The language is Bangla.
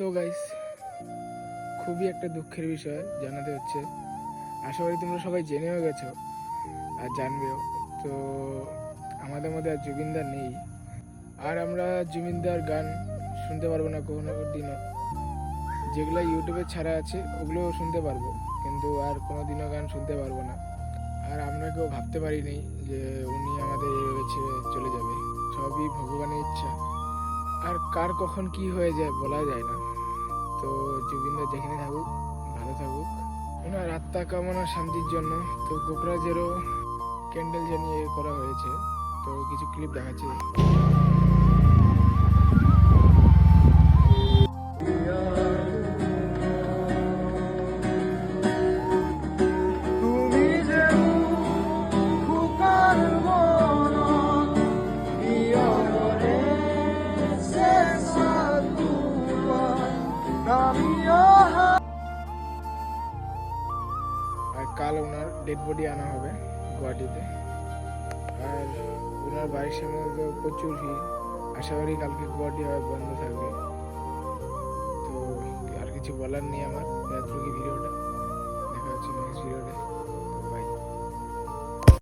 সো গাইস, খুবই একটা দুঃখের বিষয় জানাতে হচ্ছে। আশা করি তোমরা সবাই জেনেও গেছো আর জানবেও। তো আমাদের মধ্যে আর জুবিনদার নেই, আর আমরা জুবিনদার গান শুনতে পারবো না কখনো দিনও। যেগুলো ইউটিউবে ছাড়া আছে ওগুলো শুনতে পারবো, কিন্তু আর কোনো দিনও গান শুনতে পারবো না। আর আমরা কেউ ভাবতে পারিনি যে উনি আমাদের এইভাবে ছেড়ে চলে যাবে। সবই ভগবানের ইচ্ছা, আর কার কখন কি হয়ে যায় বলা যায় না। তো জুবিনদা যেখানে থাকুক ভালো থাকুক, ওনার আত্মা কামনা শান্তির জন্য। তো কোকরাজেরও ক্যান্ডেল জ্বালিয়ে করা হয়েছে, তো কিছু ক্লিপ দেখাচ্ছি। আর কাল ওনার ডেড বডি আনা হবে গুয়াহাটিতে। আর ওনার বাড়ির সামনে তো প্রচুর ভিড়। আশা করি কালকে গুয়াহাটি বন্ধ থাকবে। তো আর কিছু বলার নেই আমার। এতটুকু ভিডিওটা দেখা হচ্ছে নেক্সট ভিডিওতে।